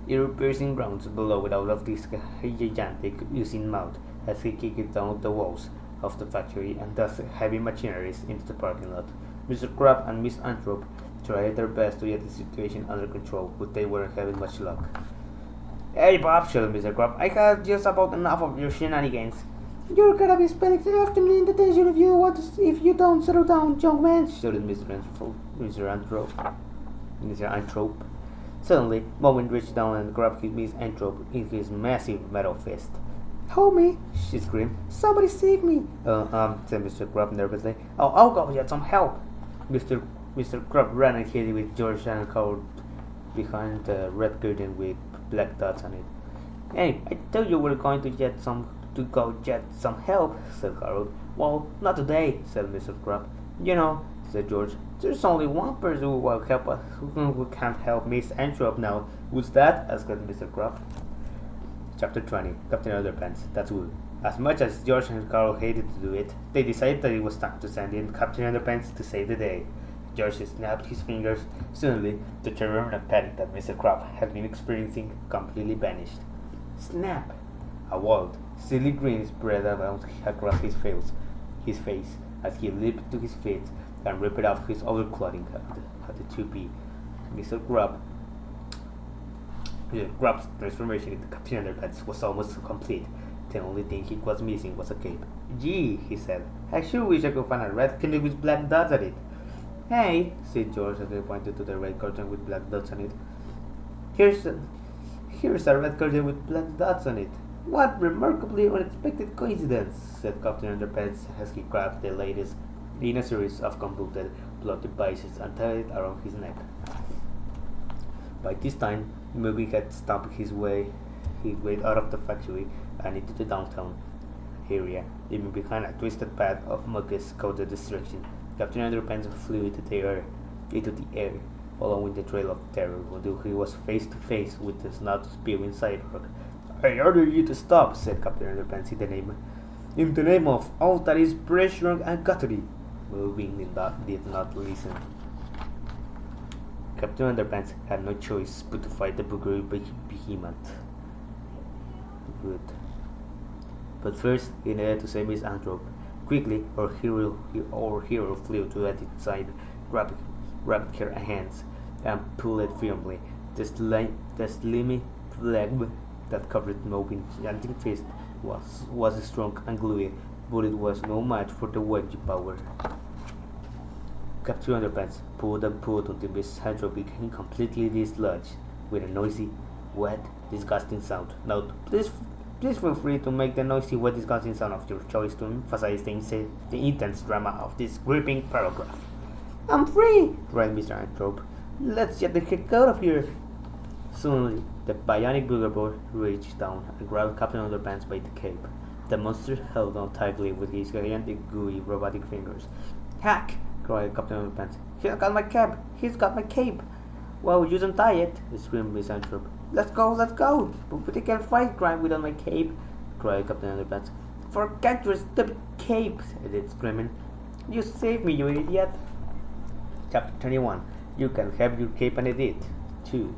Ear-piercing groans below out of this gigantic oozing mouth as he kicked down the walls of the factory and dust heavy machineries into the parking lot. Mr. Crab and Miss Anthrop tried their best to get the situation under control, but they weren't having much luck. Hey Bob, shouted Mr. Crab, I had just about enough of your shenanigans. You're gonna be spending the afternoon in detention if you don't settle down, young man, shouted Mr. Anthrop. Suddenly, Melvin reached down and grabbed Miss Anthrop in his massive metal fist. Help me, she screamed. Somebody save me. Said Mr. Crab nervously. I'll go get some help. Mr. Crab ran and hid with George and Harold behind the red curtain with black dots on it. Hey, I told you we're going to go get some help, said Harold. Well, not today, said Mr. Crab. You know, said George, there's only one person who will help us, who can't help Miss Anthrop now. Who's that? Asked Mr. Crab. Chapter 20. Captain Underpants. That's good. As much as George and Carl hated to do it, they decided that it was time to send in Captain Underpants to save the day. George snapped his fingers. Suddenly, the terror and panic that Mr. Crab had been experiencing completely vanished. Snap! A wild, silly grin spread across his face as he leaped to his feet and ripped off his overclothing at the 2P. Mr. Crab's transformation into Captain Underpants was almost complete. The only thing he was missing was a cape. Gee, he said, I sure wish I could find a red curtain with black dots on it. Hey, said George as he pointed to the red curtain with black dots on it. Here's a red curtain with black dots on it. What remarkably unexpected coincidence, said Captain Underpants as he grabbed the latest in a series of convoluted plot devices and tied it around his neck. By this time, Melvin had stomped his way out of the factory and into the downtown area, leaving behind a twisted path of mucus-coated destruction. Captain Underpants flew into the air, following the trail of terror until he was face to face with the snot-spewing sidewalk. I order you to stop, said Captain Underpants in the name of all that is pressure and guttery. Melvin did not listen. Captain Underpants had no choice but to fight the booger behemoth. Good. But first, he needed to save Miss Anthrop. Quickly, our hero flew to its side, grabbed her hands, and pulled it firmly. The slimy flag that covered Melvin's gigantic fist was strong and gluey, but it was no match for the wedge power. Captain Underpants pulled and pulled until Miss Anthrop became completely dislodged with a noisy, wet, disgusting sound. Now, please feel free to make the noisy, wet, disgusting sound of your choice to emphasize the intense drama of this gripping paragraph. I'm free! Cried Mr. Anthrop. Let's get the heck out of here! Suddenly, the bionic booger boy reached down and grabbed Captain Underpants by the cape. The monster held on tightly with his gigantic, gooey, robotic fingers. Hack! Cried Captain Underpants. He's got my cape! He's got my cape! Well, you don't tie it! Screamed Miss Anthrop. Let's go! But we can't fight crime without my cape! Cried Captain Underpants. Forget your stupid cape! Said screaming. You saved me, you idiot! Chapter 21. You can have your cape and edit, too.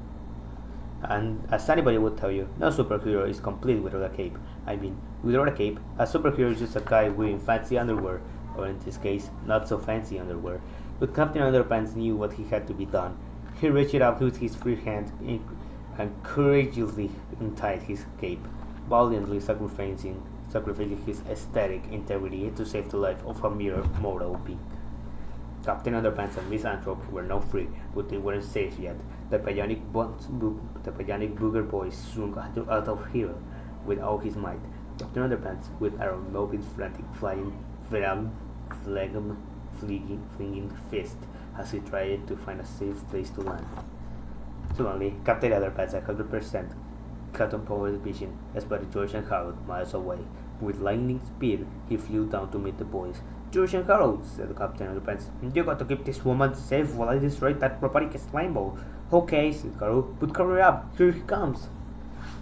And as anybody would tell you, no superhero is complete without a cape. I mean, without a cape, a superhero is just a guy wearing fancy underwear, or in this case, not so fancy underwear. But Captain Underpants knew what he had to be done. He reached out with his free hand and courageously untied his cape, valiantly sacrificing his aesthetic integrity to save the life of a mere mortal being. Captain Underpants and Miss Anthrop were now free, but they weren't safe yet. The bionic booger boy swung out of here with all his might. Captain Underpants, with Aaron Melvin's frantic flinging fist as he tried to find a safe place to land. Suddenly, Captain Underpants, 100%, cut on powered vision, spotted George and Harold miles away. With lightning speed, he flew down to meet the boys. George and Harold, said Captain Underpants, you got to keep this woman safe while I destroy that robotic slime ball. Okay, said Harold, but hurry up, here he comes.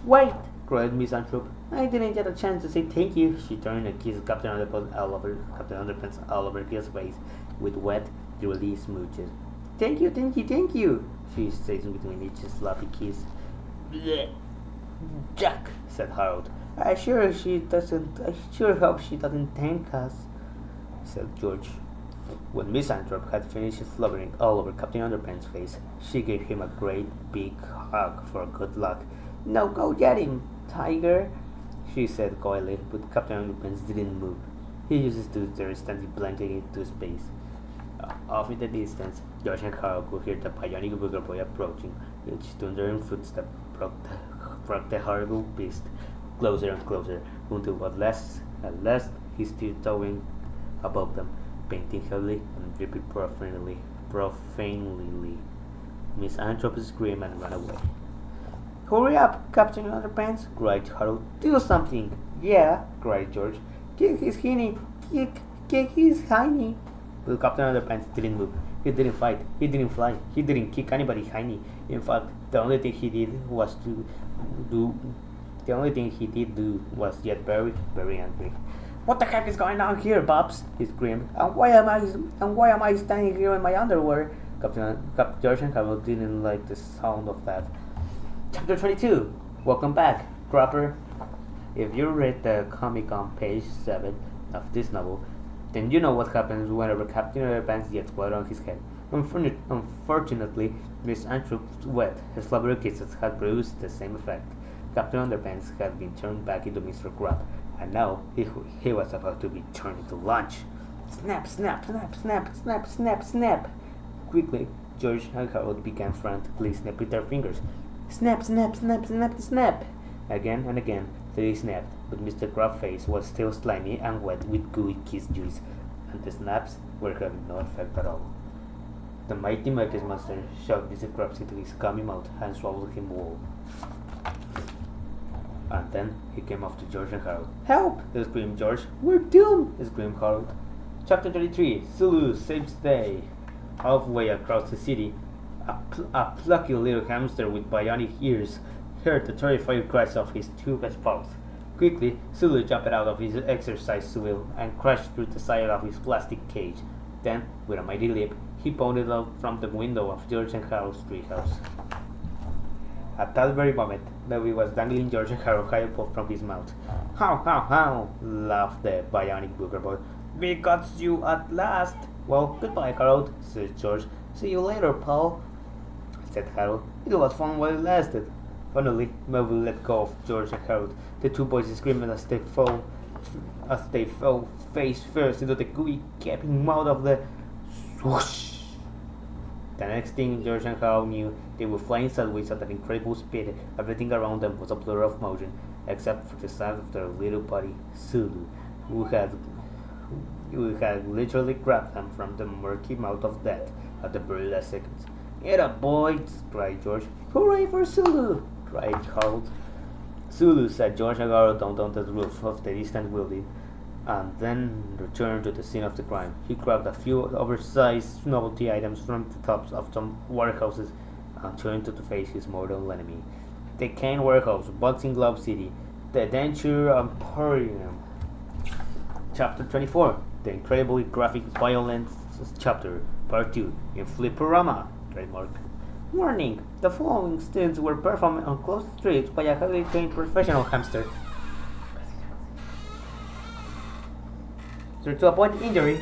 Wait, cried Miss Anthrop. I didn't get a chance to say thank you. She turned and kissed Captain Underpants all over his face with wet, drooly smooches. Thank you, thank you, thank you, she says between each sloppy kiss. Blech. Jack, said Harold. I sure hope she doesn't thank us, said George. When Miss Anthrop had finished slobbering all over Captain Underpants' face, she gave him a great big hug for good luck. Now go get him, tiger, she said coyly, but Captain Underpants didn't move. He just stood there standing blankly into space. Off in the distance, George and Harold could hear the bionic booger boy approaching. Each thundering footstep brought the horrible beast closer and closer, until at last he stood towering above them, painting heavily and dripping profanely. Miss Anthrop screamed and ran away. Hurry up, Captain Underpants, cried Harold. Do something. Yeah, cried George. Kick his hiney. Kick his hiney. But Captain Underpants didn't move. He didn't fight. He didn't fly. He didn't kick anybody's hiney. In fact, the only thing he did was get very, very angry. What the heck is going on here, Bobs? He screamed. And why am I standing here in my underwear? George and Harold didn't like the sound of that. Chapter 22. Welcome back, Cropper. If you read the comic on page 7 of this novel, then you know what happens whenever Captain Underpants gets blood on his head. Unfortunately, Miss Anthrop's wet, slobbery kisses had produced the same effect. Captain Underpants had been turned back into Mr. Crab, and now he was about to be turned into lunch. Snap, snap, snap, snap, snap, snap, snap. Quickly, George and Harold began frantically snapping their fingers. Snap, snap, snap, snap, snap. Again and again they snapped, but Mr. Crab's face was still slimy and wet with gooey kiss juice, and the snaps were having no effect at all. The mighty Marcus monster shoved Mr. Krabs into his gummy mouth and swallowed him whole. And then he came off to George and Harold. Help! Screamed George. We're doomed! Screamed Harold. Chapter 33. Sulu saves the day. Halfway across the city, a plucky little hamster with bionic ears heard the terrified cries of his two best pals. Quickly, Sulu jumped out of his exercise wheel and crashed through the side of his plastic cage. Then, with a mighty leap, he bounded out from the window of George and Harold's treehouse. At that very moment, Melvin was dangling George and Harold high up from his mouth. How, how, laughed the bionic booger boy. We got you at last. Well, goodbye, Harold, said George. See you later, pal, said Harold. It was fun while it lasted. Finally, Melvin let go of George and Harold. The two boys screamed as they fell face first into the gooey gaping mouth of the swoosh. The next thing George and Harold knew, they were flying sideways at an incredible speed. Everything around them was a blur of motion, except for the size of their little buddy, Sulu, who had literally grabbed them from the murky mouth of death at the very last seconds. Get up, boys! Cried George. Hooray for Sulu! Cried Harold. Sulu set George and Harold down on the roof of the distant building, and then returned to the scene of the crime. He grabbed a few oversized novelty items from the tops of some warehouses and turned to face his mortal enemy. The Cane Warehouse, Boxing Glove City, the Denture Emporium. Chapter 24. The incredibly graphic violence chapter, Part 2, in Flipperama. Trademark. Warning! The following stunts were performed on closed streets by a highly trained professional hamster. So to avoid injury,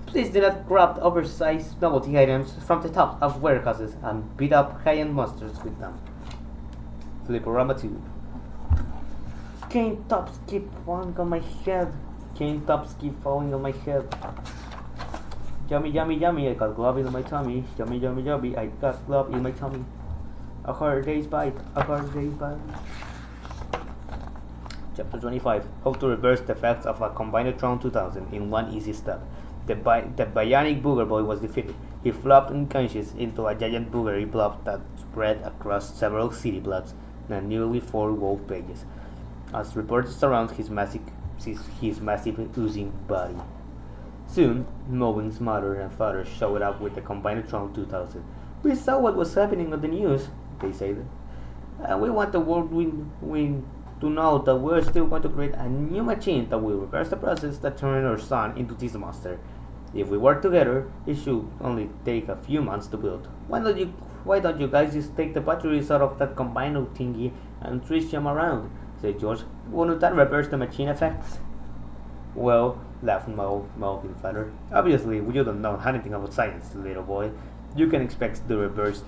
please do not grab oversized novelty items from the tops of warehouses and beat up high-end monsters with them. Flipperama 2. Cane tops keep falling on my head. Cane tops keep falling on my head. Yummy, yummy, yummy, I got glove in my tummy. Yummy, yummy, yummy, I got glove in my tummy. A hard day's bite, a hard day's bite. Chapter 25. How to reverse the effects of a Combinatron 2000 in one easy step. The bionic booger boy was defeated. He flopped unconscious into a giant boogery blob that spread across several city blocks and nearly 4 wall pages. as reporters surround his massive oozing body. Soon, Melvin's mother and father showed up with the Combinatron 2000. We saw what was happening on the news, they said. And we want the world we to know that we're still going to create a new machine that will reverse the process that turned our son into this monster. If we work together, it should only take a few months to build. Why don't you guys just take the batteries out of that combiner thingy and twist them around? Said George. Wouldn't that reverse the machine effects? Well, laughed Melvin father. Obviously, you don't know anything about science, little boy. You can expect to reverse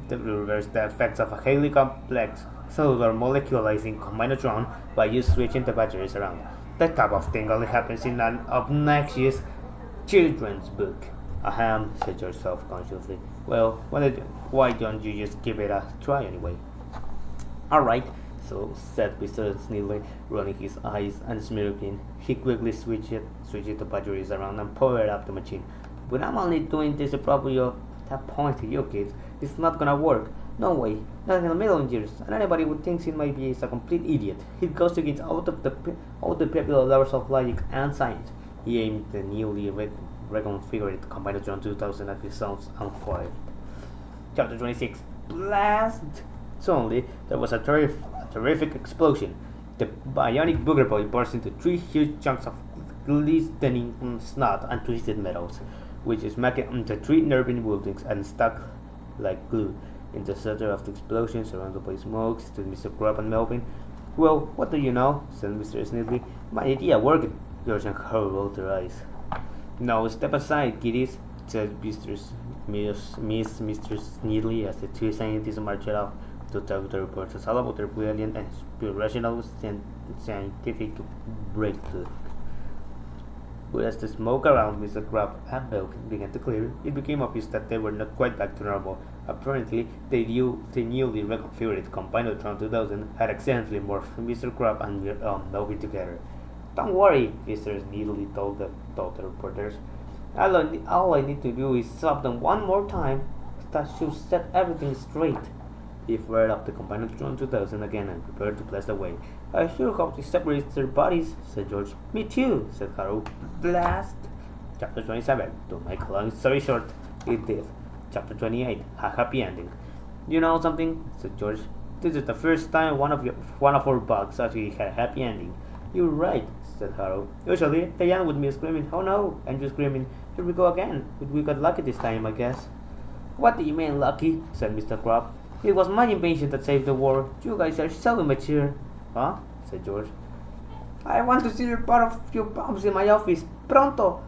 the effects of a highly complex cellular molecularizing combinatron by just switching the batteries around. That type of thing only happens in an obnoxious children's book. Ahem, said George self-consciously. Well, why don't you just give it a try anyway? Alright, so said Mr. Snidely, rolling his eyes and smirking. He quickly switched the batteries around and powered up the machine. But I'm only doing this to prove that point to you kids. It's not gonna work. No way. Not in a million years. And anybody who thinks it might be is a complete idiot. It goes against all the popular laws of logic and science. He aimed the newly reconfigured Combinatron 2000 at his son's on fire. Chapter 26. Blast! Suddenly, there was a terrific explosion. The bionic booger boy burst into 3 huge chunks of glistening snot and twisted metals, which smacked into 3 nearby buildings and stuck like glue. In the center of the explosion, surrounded by smoke, stood Mr. Crab and Melvin. Well, what do you know? Said Mr. Snidely. My idea worked. George and Carl rolled their eyes. No, step aside, kiddies, said Mr. Snidely as the 2 scientists marched off to tell the reporters all about their brilliant and inspirational scientific breakthrough. But as the smoke around Mr. Crab and Melvin began to clear, it became obvious that they were not quite back to normal. Apparently, the newly reconfigured Combinatron 2000 had accidentally morphed Mr. Crab and Melvin together. Don't worry, Mr. Snidely told the reporters. All I need to do is stop them one more time. That should set everything straight. He fired up the Combinatron 2000 again and prepared to blast away. I sure hope it separates their bodies, said George. Me too, said Harold. Blast! Chapter 27. To make a long story short, it did. Chapter 28. A happy ending. You know something? Said George. This is the first time one of our bugs actually had a happy ending. You're right, said Harold. Usually, they end with me screaming, oh no, and you screaming, here we go again. But we got lucky this time, I guess. What do you mean lucky? Said Mr. Crab. It was my invention that saved the world. You guys are so immature. Huh? Said George. I want to see your part of your palms in my office. Pronto!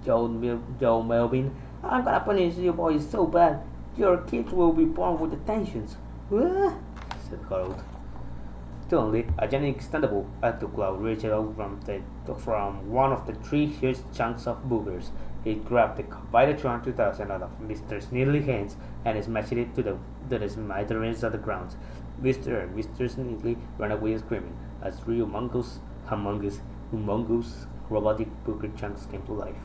Joe Melvin. I'm gonna punish you boys so bad. Your kids will be born with attentions. Said Harold. Suddenly, a giant extendable cloud reached out from one of the 3 huge chunks of boogers. It grabbed the Combinatron 2000 out of Mr. Snidley's hands and smashed it to the smithereens of the ground. Mr. Snidley ran away screaming as 3 humongous robotic booger chunks came to life.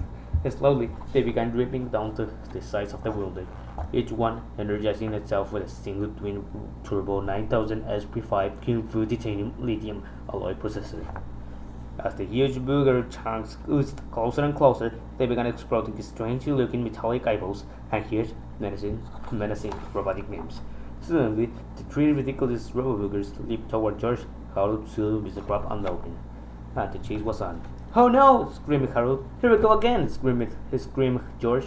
Slowly, they began dripping down to the sides of the building, each one energizing itself with a single twin turbo 9000 SP5 Kung Fu titanium lithium alloy processor. As the huge booger chunks oozed closer and closer, they began exploding strangely looking metallic eyeballs and huge, menacing robotic names. Suddenly, the 3 ridiculous robo-boogers leaped toward George, Harold, Sue, Mr. Crab, and Melvin. And the chase was on. Oh no! Screamed Harold. Here we go again! Screamed George.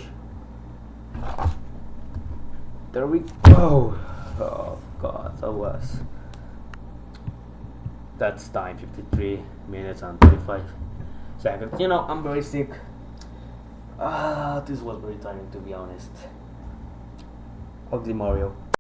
There we go! Oh god, that was... That's time, 53 minutes and 35 seconds. You know, I'm very sick. This was very tiring, to be honest. Ugly Mario.